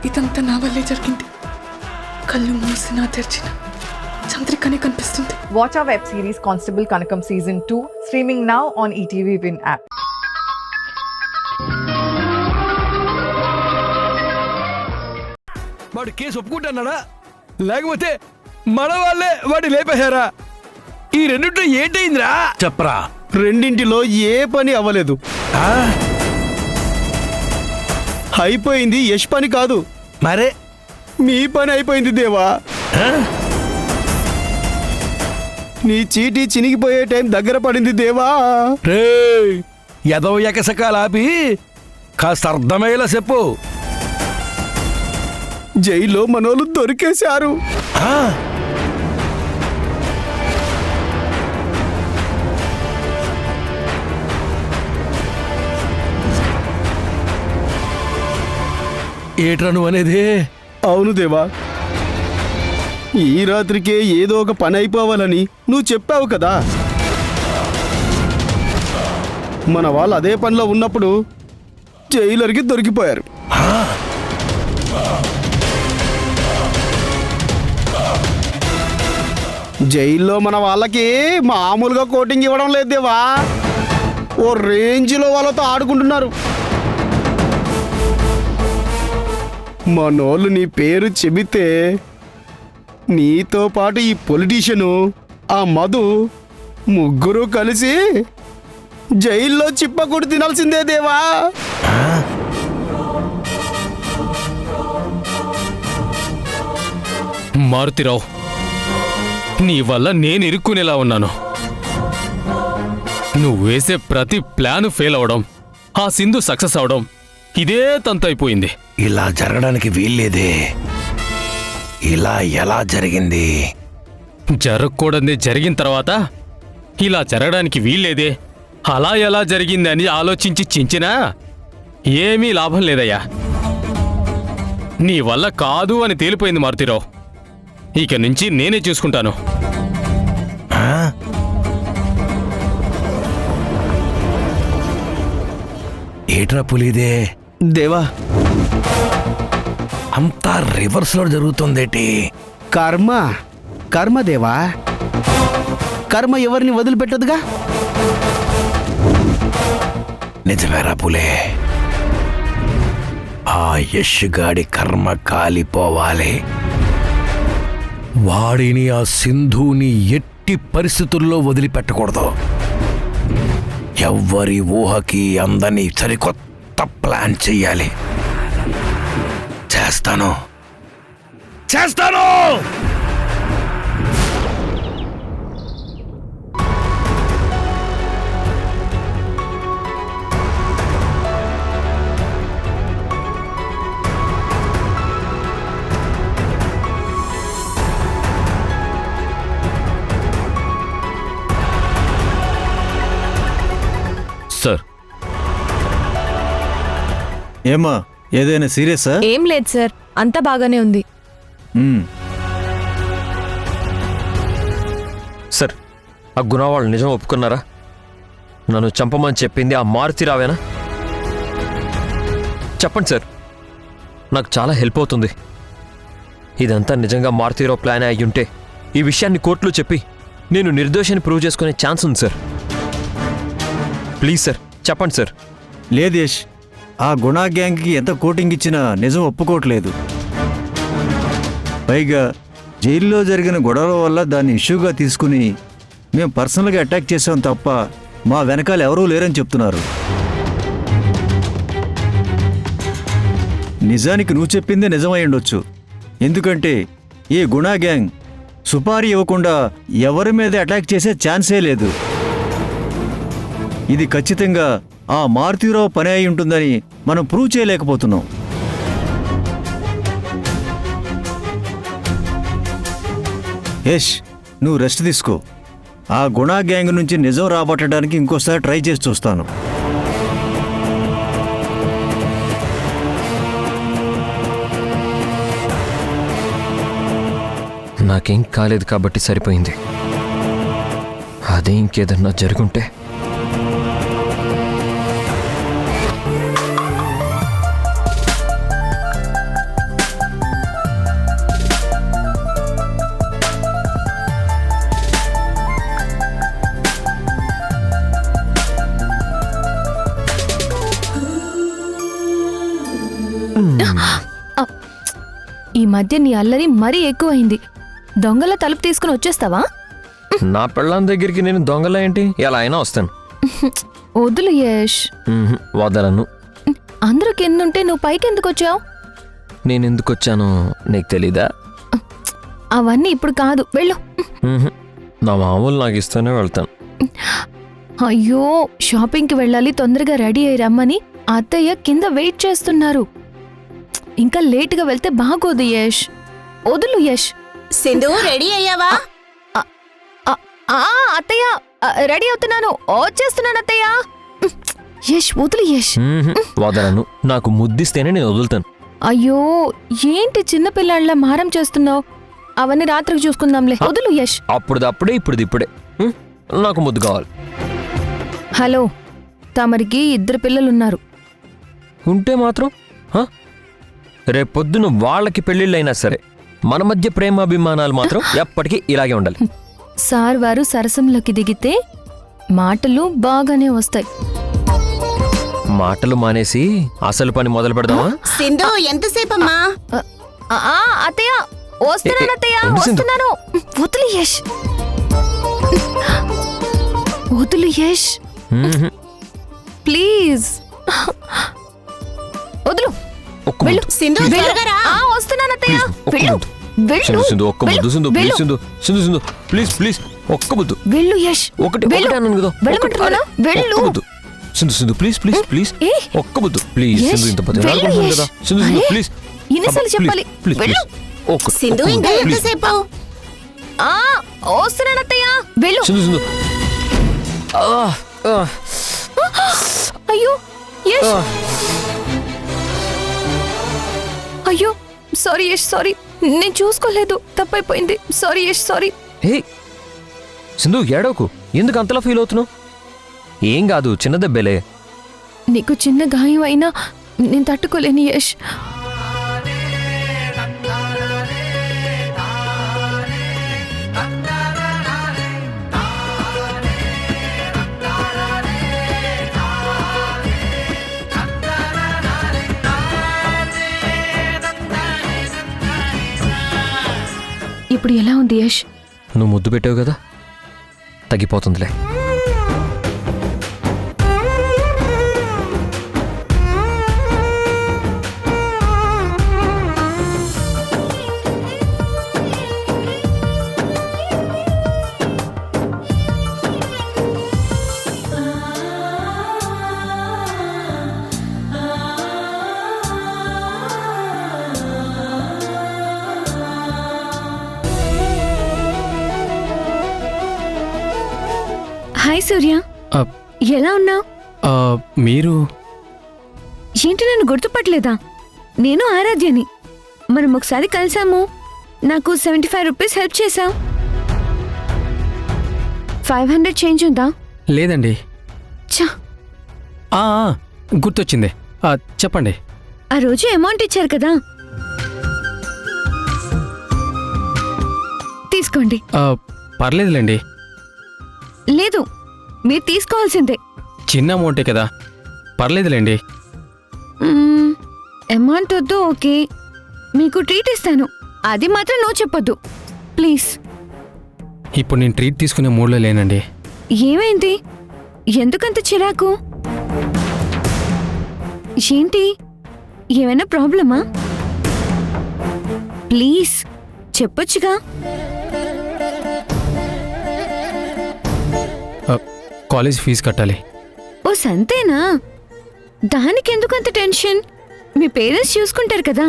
ఇదంతా నా వల్లే జరిగింది. కళ్ళు మూసినా తెరిచిన చంద్రికనే కనిపిస్తుంది. Watch our web series Constable Kanakam Season 2 streaming now on ETV Win app. వాడు కేసు ఒప్పుకుంటానా లేకపోతే మన వాళ్ళే వాడి లేపేశారా? ఈ రెండింటిలో ఏంటైందిరా చెప్పరా? రెండింటిలో ఏ పని అవ్వలేదు. అయిపోయింది యష్ పని కాదు, మరే మీ పని అయిపోయింది దేవా. నీ చీటీ చినిగిపోయే టైం దగ్గర పడింది దేవా. రే ఎదవ ఎకసకాలాపి కాస్త అర్థమయ్యేలా చెప్పు. జైల్లో మనోళ్ళు దొరికేశారు. ఏట్రా నువ్వు అనేది? అవును దేవా, ఈ రాత్రికే ఏదో ఒక పని అయిపోవాలని నువ్వు చెప్పావు కదా. మన వాళ్ళు అదే పనిలో ఉన్నప్పుడు జైలర్కి దొరికిపోయారు. జైల్లో మన వాళ్ళకి మామూలుగా కోటింగ్ ఇవ్వడం లేదు దేవా, ఓ రేంజ్లో వాళ్ళతో ఆడుకుంటున్నారు. మనోళ్ళు నీ పేరు చెబితే నీతో పాటు ఈ పొలిటీషియను ఆ మధు ముగ్గురు కలిసి జైల్లో చిప్పకూడి తినాల్సిందే దేవా. మారుతిరావు, నీ వల్ల నేను ఇరుక్కునేలా ఉన్నాను. నువ్వు వేసే ప్రతి ప్లాను ఫెయిల్ అవడం, ఆ సింధు సక్సెస్ అవడం, ఇదే తంతైపోయింది. ఇలా జరగడానికి వీల్లేదే. ఇలా ఎలా జరిగింది? జరగకూడదే జరిగిన తర్వాత ఇలా జరగడానికి వీల్లేదే, అలా ఎలా జరిగింది అని ఆలోచించి చించినా ఏమీ లాభం లేదయ్యా. నీ వల్ల కాదు అని తేలిపోయింది మారుతిరావు. ఇక నుంచి నేనే చూసుకుంటాను. ఏట్రా పులిదే? దేవా, అంతా రివర్స్ లో జరుగుతుందేటి? కర్మ కర్మ దేవా, కర్మ ఎవరిని వదిలిపెట్టదుగా. నిజమేరా పులే, ఆ యష్ గాడి కర్మ కాలిపోవాలి. వాడిని ఆ సింధుని ఎట్టి పరిస్థితుల్లో వదిలిపెట్టకూడదు. ఎవ్వరి ఊహకి అందని సరికొత్త ప్లాన్ చెయ్యాలి. చేస్తాను. సార్, ఏమ్మా, ఏదైనా సీరియసా? ఏం లేదు సార్, అంతా బాగానే ఉంది. సార్, ఆ గుణ వాళ్ళు నిజం ఒప్పుకున్నారా? నన్ను చంపమని చెప్పింది ఆ మారుతిరావేనా? చెప్పండి సార్, నాకు చాలా హెల్ప్ అవుతుంది. ఇదంతా నిజంగా మారుతిరావు ప్లాన్ అయ్యుంటే ఈ విషయాన్ని కోర్టులో చెప్పి నేను నిర్దోషిని ప్రూవ్ చేసుకునే ఛాన్స్ ఉంది సార్. ప్లీజ్ సార్, చెప్పండి సార్. లేదు యష్, ఆ గుణా గ్యాంగ్కి ఎంత కోటింగ్ ఇచ్చినా నిజం ఒప్పుకోవట్లేదు. పైగా జైల్లో జరిగిన గొడవల వల్ల దాన్ని ఇష్యూగా తీసుకుని మేము పర్సనల్గా అటాక్ చేసాం తప్ప మా వెనకాల ఎవరూ లేరని చెప్తున్నారు. నిజానికి నువ్వు చెప్పిందే నిజమై ఉండొచ్చు. ఎందుకంటే ఈ గుణా గ్యాంగ్ సుపారీ ఇవ్వకుండా ఎవరి మీద అటాక్ చేసే ఛాన్సే లేదు. ఇది ఖచ్చితంగా ఆ మారుతిరావు పని అయి ఉంటుందని మనం ప్రూవ్ చేయలేకపోతున్నాం. యష్, నువ్వు రెస్ట్ తీసుకో. ఆ గుణా గ్యాంగ్ నుంచి నిజం రాబట్టడానికి ఇంకోసారి ట్రై చేసి చూస్తాను. నాకేం కాలేదు కాబట్టి సరిపోయింది. అదే ఇంకేదన్నా జరుగుంటే ఈ మధ్య నీ అల్లరి మరీ ఎక్కువైంది. దొంగల తలుపు తీసుకుని వచ్చేస్తావా? నా పెళ్ళాం దగ్గరికి నేను దొంగలా ఏంటి? ఎలా అయినా వస్తాను. వదులు యష్. వదలను. అందరూ కిందుంటే నువ్వు పైకెందుకు వచ్చావు? నేనెందుకు వచ్చానో నీకు తెలీదా? అవన్నీ ఇప్పుడు కాదు, వెళ్ళు. నా మామూలు నాకు ఇస్తూనే వెళ్తాను. అయ్యో, షాపింగ్కి వెళ్ళాలి, తొందరగా రెడీ అయ్యి రమ్మని అత్తయ్య కింద వెయిట్ చేస్తున్నారు. ఇంకా లేటుగా వెళ్తే బాగోదు యష్. వదులు యష్. సింధు రెడీ అయ్యావా? అత్తయ్య రెడీ అవుతున్నాను, వచ్చేస్తున్నాను అత్తయ్య. యష్ వదులు యష్. వదలను. నాకు ముద్దిస్తేనే నేను వదులుతాను. అయ్యో, ఏంటి చిన్నపిల్లాళ్ళ మారం చేస్తున్నావు? అవన్నీ రాత్రికి చూసుకుందాంలే, వదులు యష్. అప్పుడుదప్పుడే ఇప్పుడుదిప్పుడే నాకు ముద్దు కావాలి. హలో, తమరికి 2 పిల్లలున్నారు. ఉంటే మాత్రం రేపొద్దున వాళ్ళకి పెళ్ళిళ్ళైనా సరే మన మధ్య ప్రేమాభిమానాలు మాత్రం ఎప్పటికీ ఇలాగే ఉండాలి. సార్ వారు సరసంలోకి దిగితే మాటలు బాగానే వస్తాయి. మాటలు మానేసి అసలు పని మొదలు పెడదామా? సింధు ఎంతసేపమ్మా? అత్తయ్య వస్తున్నాను, అత్తయ్య ఏంటి సింధు? వస్తున్నాను. వదులు యష్, వదులు యష్ ప్లీజ్. వదులు, ఒక్క వెళ్ళు. ముద్దు. సింధు Please. త్వరగా రా. వస్తున్నాను అత్తయ్య. ఒక్క వెళ్ళు, ముద్దు. వెళ్ళు, సింధు సింధు ఒక్క ముద్దు. సింధు వెళ్ళు. Please. Sindhu Sindhu Sindhu please please ఒక్క ముద్దు. వెళ్ళు యష్. ఒకటి వెళ్ళు. ఒకటి అన్నాను కదా. వెళ్ళమంటున్నానా? వెళ్ళు. ఒక్క ముద్దు. Sindhu Sindhu please please please ఏ? ఒక్క ముద్దు ప్లీజ్. యష్, సింధు ఇంత పది వెళ్ళు అనుకుంటున్నాను యష్. కదా. సింధు సింధు అరే, ప్లీజ్. ఎన్నిసార్లు చెప్పాలి? ప్లీజ్ వెళ్ళు. ప్లీజ్ ఒక్క సింధు ఒక్క ఇంకా ముద్దు, ప్లీజ్. ఎంతసేపు? వస్తున్నాను అత్తయ్య, వెళ్ళు. సింధు సింధు అయ్యో యష్, అయ్యో సారీ యష్, సారీ, నేను చూసుకోలేదు, తప్పైపోయింది. Sorry Yash, sorry. Hey Sindhu ఏడవకు. ఎందుకు అంతలా ఫీల్ అవుతున్నావు? ఏం కాదు, చిన్న దెబ్బేలే. నీకు చిన్న గాయం అయినా నేను తట్టుకోలేని యష్. ఇప్పుడు ఎలా ఉంది యష్? నువ్వు ముద్దు పెట్టావు కదా, తగ్గిపోతుందిలే. హాయ్ సూర్య, ఎలా ఉన్నావు? మీరు ఏంటి నన్ను గుర్తుపట్టలేదా? నేను ఆరాధ్యని. మనం ఒకసారి కలిసాము, నాకు 75 రూపీస్ హెల్ప్ చేశావు. 500 చేంజ్ ఉందా? లేదండి. ఛా, ఆ, గుర్తొచ్చింది. చెప్పండి. ఆ రోజు అమౌంట్ ఇచ్చారు కదా, తీసుకోండి. పర్లేదులేండి. లేదు, మీరు తీసుకోవాల్సిందే. చిన్న అమౌంటే కదా, పర్లేదులేండి. అమౌంట్ వద్దు, ఓకే, మీకు ట్రీట్ ఇస్తాను, అది మాత్రం నువ్వు చెప్పొద్దు ప్లీజ్. ఇప్పుడు నేను ట్రీట్ తీసుకునే మూడ్లో లేనండి. ఏమైంది? ఎందుకంత చిరాకు? ఏంటి, ఏమైనా ప్రాబ్లమా? ప్లీజ్ చెప్పొచ్చుగా. కాలేజ్ ఫీజు కట్టాలి. ఓ సంతేనా? దానికెందుకంత టెన్షన్? మీ పేరెంట్స్ చూసుకుంటారు కదా.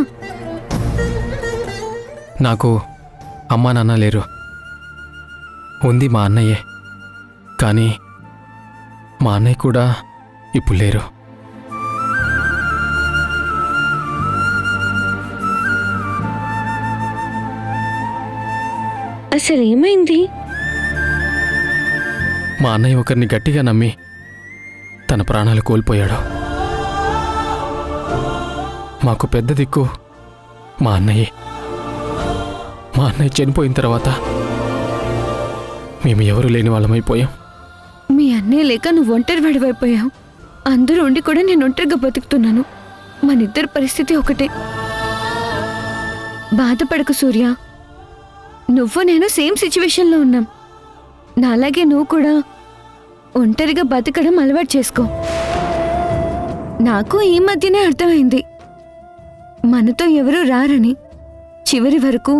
నాకు అమ్మా నాన్న లేరు. ఉంది మా అన్నయ్యే, కానీ మా అన్నయ్య కూడా ఇప్పుడు లేరు. అసలు ఏమైంది? మా అన్నయ్య ఒకరిని గట్టిగా నమ్మి తన ప్రాణాలు కోల్పోయాడు. మాకు పెద్ద దిక్కు మా అన్నయ్యే. మా అన్నయ్య చనిపోయిన తర్వాత మేము ఎవరు లేని వాళ్ళమైపోయాం. మీ అన్నయ్య లేక నువ్వు ఒంటరి వాడివైపోయావు. అందరూ ఉండి కూడా నేను ఒంటరిగా బతుకుతున్నాను. మనిద్దరి పరిస్థితి ఒకటే. బాధపడకు సూర్య, నువ్వు నేను సేమ్ సిచ్యువేషన్లో ఉన్నాం. నాలాగే నువ్వు కూడా ఒంటరిగా బతకడం అలవాటు చేసుకో. నాకు ఈ మధ్యనే అర్థమైంది, మనతో ఎవరూ రారని, చివరి వరకు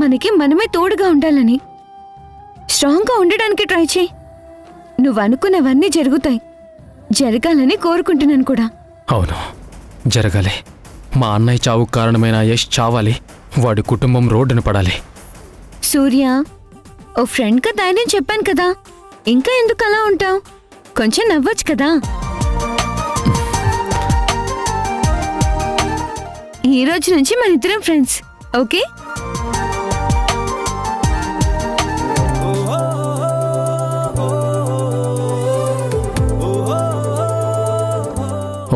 మనకి మనమే తోడుగా ఉండాలని. స్ట్రాంగ్గా ఉండడానికి ట్రై చేయి. నువ్వు అనుకున్నవన్నీ జరుగుతాయి, జరగాలని కోరుకుంటున్నాను కూడా. అవును, జరగాలి. మా అన్నయ్య చావు కారణమైన యష్ చావాలి, వాడి కుటుంబం రోడ్డున పడాలి. సూర్య, ఓ ఫ్రెండ్గా ధైర్యం చెప్పాను కదా, ఇంకా ఎందుకు అలా ఉంటావు? కొంచెం నవ్వచ్చు కదా. ఈ రోజు నుంచి మన ఇద్దరం ఫ్రెండ్స్, ఓకే?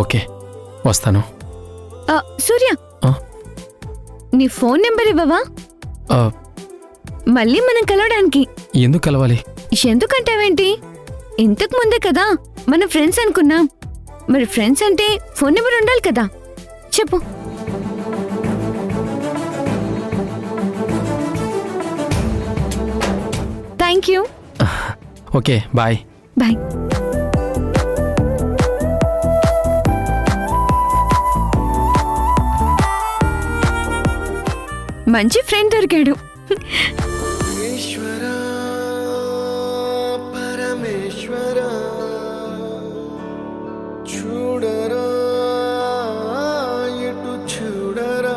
ఓకే, వస్తాను. సూర్య, ఆ? నీ ఫోన్ నెంబర్ ఇవ్వవా? ఆ, మళ్ళీ మనం కలవడానికి. ఎందుకు కలవాలి? ఎందుకంటావేంటి? ఇంతకు ముందే కదా మనం ఫ్రెండ్స్ అనుకున్నాం. మరి ఫ్రెండ్స్ అంటే ఫోన్ నెంబర్ ఉండాలి కదా. చెప్పు. Thank you. Okay, bye. Bye. మంచి ఫ్రెండ్ దొరికాడు. ఈశ్వర పరమేశ్వర చూడరా ఎటు చూడరా,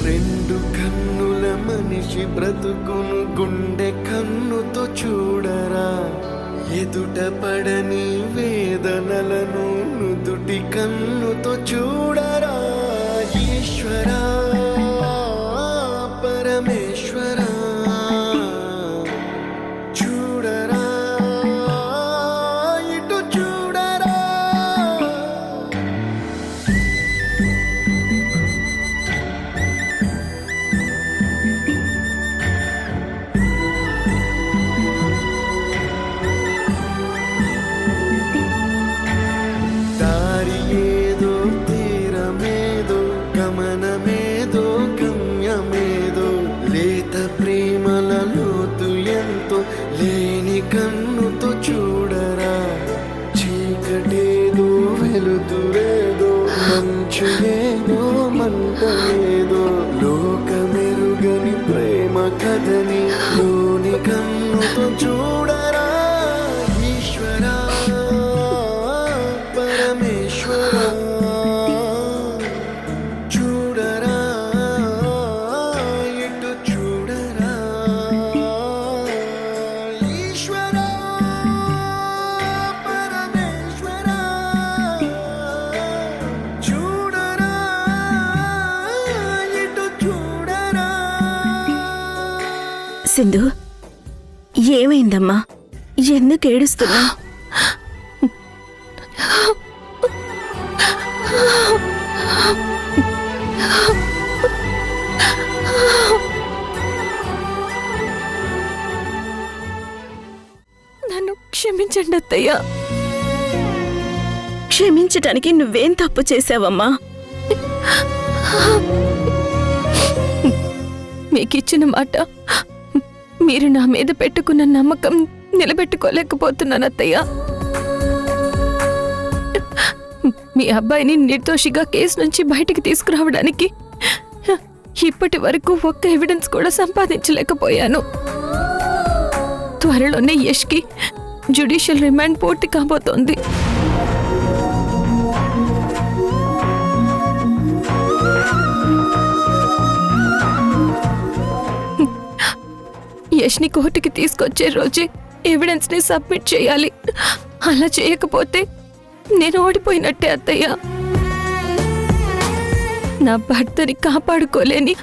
రెండు కన్నుల మనిషి బ్రతుకును గుండె కన్నుతో చూడరా, ఎదుట పడని వేదనలను నుదుటి కన్నుతో చూడరా. ఈశ్వర పరమేశ్వర చూడరా ఇటు చూడరా. దారి ఏదో తీరమేదో గమనమేదో గమ్యమేదో, లేత ప్రేమల లోతు ఎంతో లేని కన్నుతో చూడరా. చీకటేదో వెలుతురేదో, మంచు ఏదో మంట ఏదో, లోకమెరుగని ప్రేమ కథని లోని కన్నుతో చూడరా. ఈశ్వర పరమేశ్వర చూడరా ఎటు చూడరా. ఈశ్వర పరమేశ్వర చూడరా ఎటు చూడరా. సింధు, ఏమైందమ్మా? ఎందుకు ఏడుస్తున్నా? నన్ను క్షమించండి అత్తయ్య. క్షమించటానికి నువ్వేం తప్పు చేశావమ్మా? మీకిచ్చిన మాట, మీరు నా మీద పెట్టుకున్న నమ్మకం నిలబెట్టుకోలేకపోతున్నాను అత్తయ్య. మీ అబ్బాయిని నిర్దోషిగా కేసు నుంచి బయటికి తీసుకురావడానికి ఇప్పటి వరకు ఒక్క ఎవిడెన్స్ కూడా సంపాదించలేకపోయాను. త్వరలోనే యష్కి జ్యుడిషియల్ రిమాండ్ పూర్తి కాబోతోంది. యష్ని కోర్టుకి తీసుకొచ్చే రోజే ఎవిడెన్స్ ని సబ్మిట్ చేయాలి. అలా చేయకపోతే నేను ఓడిపోయినట్టే అత్తయ్య. నా భర్తని కాపాడుకోలేని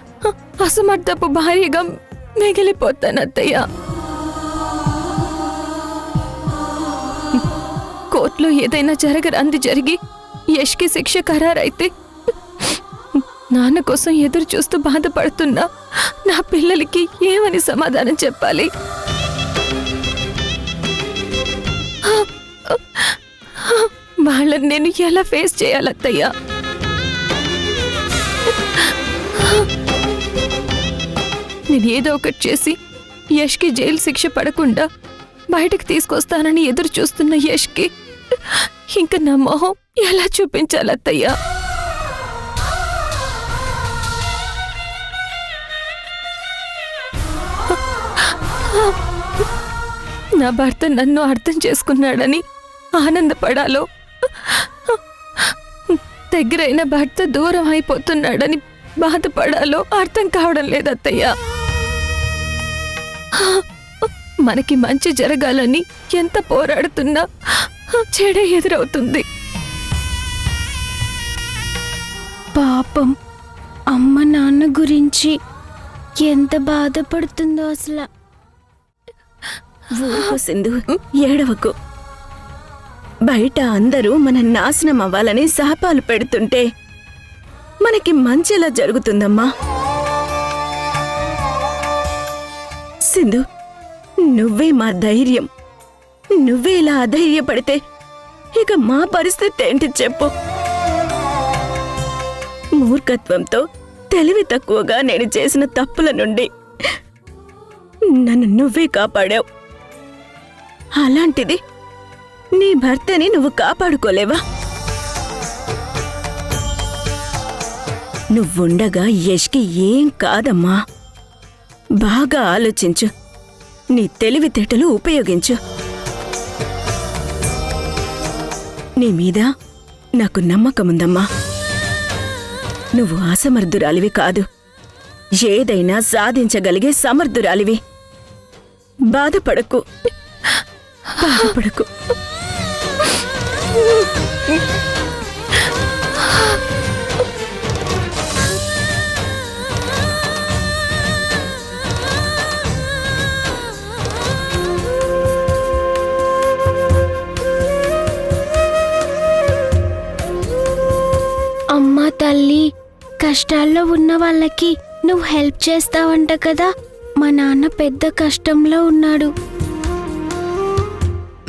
అసమర్థపు భార్యగా మిగిలిపోతాను అత్తయ్య. కోర్టులో ఏదైనా జరగరాంది జరిగి యష్కి శిక్ష ఖరారైతే నాన్న కోసం ఎదురు చూస్తూ బాధపడుతున్నా నా పిల్లలకి ఏమని సమాధానం చెప్పాలి? వాళ్ళని నేను ఎలా ఫేస్ చేయాలత్తయ్యా? నేను ఏదో ఒకటి చేసి యష్కి జైలు శిక్ష పడకుండా బయటకు తీసుకొస్తానని ఎదురు చూస్తున్న యష్కి ఇంకా నా మొహం ఎలా చూపించాలత్తయ్యా? నా భర్త నన్ను అర్థం చేసుకున్నాడని ఆనందపడాలో, దగ్గరైన భర్త దూరం అయిపోతున్నాడని బాధపడాలో అర్థం కావడం లేదత్తయ్యా. మనకి మంచి జరగాలని ఎంత పోరాడుతున్నా చెడే ఎదురవుతుంది. పాపం అమ్మ నాన్న గురించి ఎంత బాధపడుతుందో అసలు. ఊరుకో సింధు, ఏడవకు. బయట అందరూ మన నాశనం అవ్వాలని శాపాలు పెడుతుంటే మనకి మంచిలా జరుగుతుందమ్మా. సింధు, నువ్వే మా ధైర్యం. నువ్వే ఇలా అధైర్యపడితే ఇక మా పరిస్థితి ఏంటి చెప్పు? మూర్ఖత్వంతో తెలివి తక్కువగా నేను చేసిన తప్పుల నుండి నన్ను నువ్వే కాపాడావు. అలాంటిది నీ భర్తని నువ్వు కాపాడుకోలేవా? నువ్వుండగా యష్కి ఏం కాదమ్మా. బాగా ఆలోచించు, నీ తెలివితేటలు ఉపయోగించు. నీ మీద నాకు నమ్మకముందమ్మా. నువ్వు అసమర్థురాలివి కాదు, ఏదైనా సాధించగలిగే సమర్థురాలివి. బాధపడకు, బాధపడకు. అమ్మా తల్లి, కష్టాల్లో ఉన్న వాళ్ళకి నువ్వు హెల్ప్ చేస్తావంట కదా. మా నాన్న పెద్ద కష్టంలో ఉన్నాడు.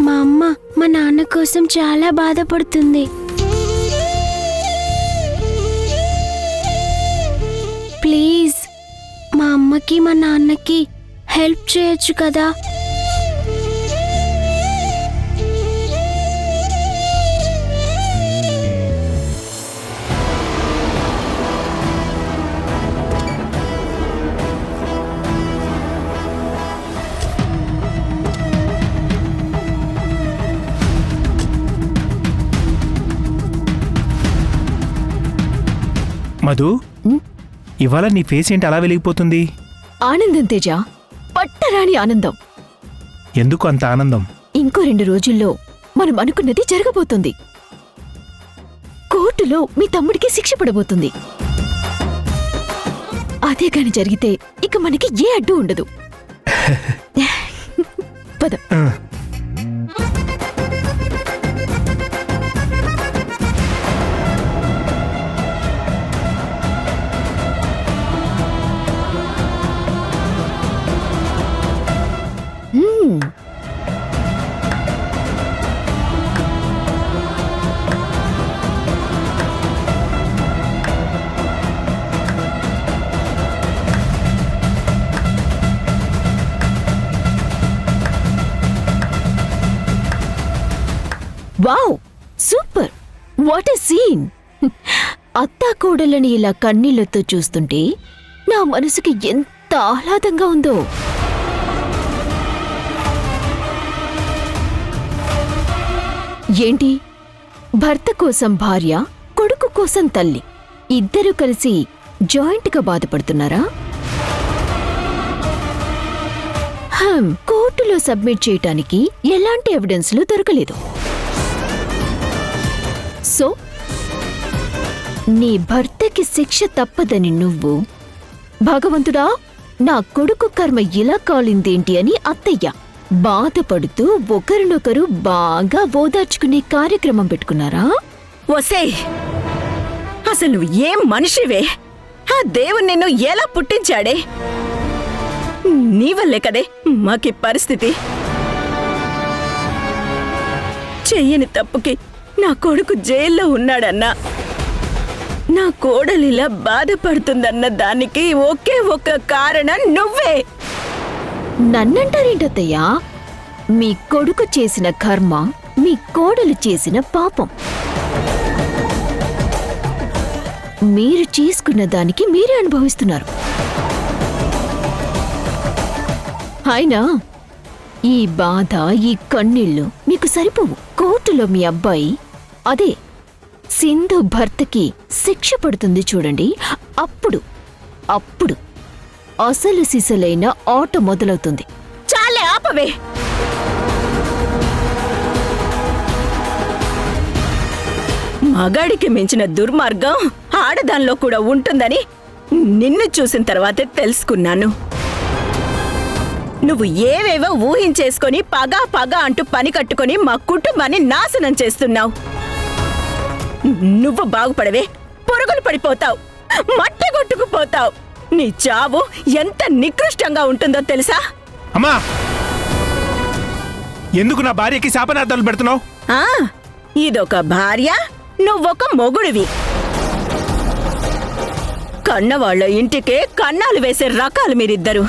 మా అమ్మ మా నాన్న కోసం చాలా బాధపడుతుంది. ప్లీజ్ మా అమ్మకి మా నాన్నకి హెల్ప్ చేయొచ్చు కదా. మధు, ఇవాళ నీ ఫేస్ ఏంటి అలా వెలిగిపోతుంది? ఆనందం తేజ, పట్టరాని ఆనందం. ఎందుకు అంత ఆనందం? ఇంకో 2 రోజుల్లో మనం అనుకున్నది జరగబోతుంది. కోర్టులో మీ తమ్ముడికి శిక్ష పడబోతుంది. అదే కాని జరిగితే ఇక మనకి ఏ అడ్డు ఉండదు. పద. Wow, super! What a scene! అత్తా కోడలని ఇలా కన్నీళ్లతో చూస్తుంటే నా మనసుకి ఎంత ఆహ్లాదంగా ఉందో. ఏంటి, భర్త కోసం భార్య, కొడుకు కోసం తల్లి ఇద్దరూ కలిసి జాయింట్గా బాధపడుతున్నారా? కోర్టులో సబ్మిట్ చేయటానికి ఎలాంటి ఎవిడెన్స్లు దొరకలేదు. సో నీ భర్తకి శిక్ష తప్పదని నువ్వు, భగవంతుడా నా కొడుకు కర్మ ఇలా కాలిందేంటి అని అత్తయ్య బాధపడుతూ ఒకరినొకరు బాగా ఓదార్చుకునే కార్యక్రమం పెట్టుకున్నారా? ఒసేయ్, అసలు నువ్వు ఏం మనిషివే? ఆ దేవుడు నిన్ను ఎలా పుట్టించాడే? నీ వల్లే కదే మాకి పరిస్థితి. చెయ్యని తప్పుకి నా కొడుకు జైల్లో ఉన్నాడన్నా, నా కోడలిలా బాధపడుతుందన్న దానికి ఒకే ఒక్క కారణం నువ్వే. నన్నంటారేంటత్తయ్యా? మీ కొడుకు చేసిన కర్మ, మీ కోడలు చేసిన పాపం. మీరు చేసుకున్న దానికి మీరే అనుభవిస్తున్నారు. అయినా ఈ బాధ, ఈ కన్నీళ్లు మీకు సరిపోవు. కోర్టులో మీ అబ్బాయి, అదే సింధు భర్తకి శిక్ష పడుతుంది చూడండి, అప్పుడు అసలు సిసలైన ఆట మొదలవుతుంది. చాలే ఆపవే. మగాడికి మించిన దుర్మార్గం ఆడదానిలో కూడా ఉంటుందని నిన్ను చూసిన తర్వాతే తెలుసుకున్నాను. నువ్వు ఏవేవో ఊహించేసుకొని పగా పగా అంటూ పని కట్టుకొని మా కుటుంబాన్ని నాశనం చేస్తున్నావు. నువ్వు బాగుపడవే, పురుగులు పడిపోతావు, మట్టి కొట్టుకుపోతావు. నీ చావు ఎంత నికృష్టంగా ఉంటుందో తెలుసా? అమ్మా, ఎందుకు నా భార్యకి శాపనార్థాలు పెడుతున్నావు? ఇదొక భార్య, నువ్వొక మొగుడివి. కన్నవాళ్ల ఇంటికే కన్నాలు వేసే రకాలు మీరిద్దరు.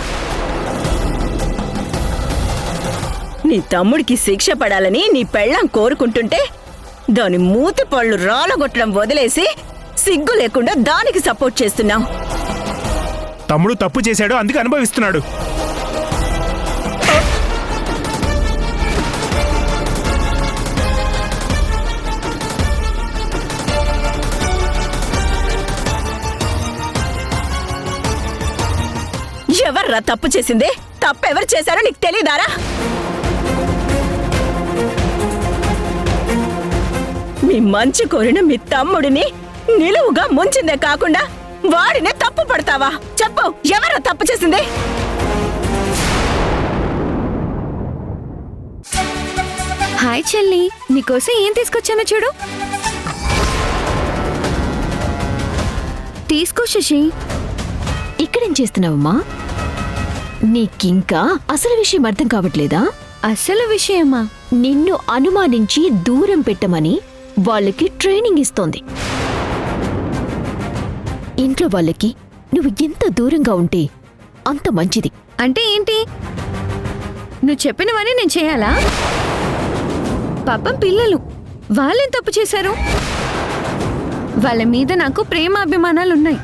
నీ తమ్ముడికి శిక్ష పడాలని నీ పెళ్ళాం కోరుకుంటుంటే దాని మూతి పళ్ళు రాలగొట్టడం వదిలేసి సిగ్గు లేకుండా దానికి సపోర్ట్ చేస్తున్నావు. తమ్ముడు తప్పు చేశాడు, అందుకు అనుభవిస్తున్నాడు. ఎవర్రా తప్పు చేసిందే? తప్పెవరు చేశారో నీకు తెలీదారా? మీ మంచి కోరిన మీ తమ్ముడిని నిలువుగా ముంచిందే కాకుండా వాడినే తప్పు పడతావా? చెప్పు, ఎవరా తప్పు చేసింది? హాయ్ చెల్లి, నీకోసం ఏం తీసుకొచ్చానో చూడు. తీసుకో శశి. ఇక్కడేం చేస్తున్నావమ్మా? నీకింకా అసలు విషయం అర్థం కావట్లేదా? అసలు విషయమా? నిన్ను అనుమానించి దూరం పెట్టమని వాళ్ళకి ట్రైనింగ్ ఇస్తోంది. ఇంట్లో వాళ్ళకి నువ్వు ఎంత దూరంగా ఉంటే అంత మంచిది. అంటే ఏంటి? నువ్వు చెప్పినవని నేను చేయాలా? పాపం పిల్లలు, వాళ్ళేం తప్పు చేశారు? వాళ్ళ మీద నాకు ప్రేమాభిమానాలున్నాయి.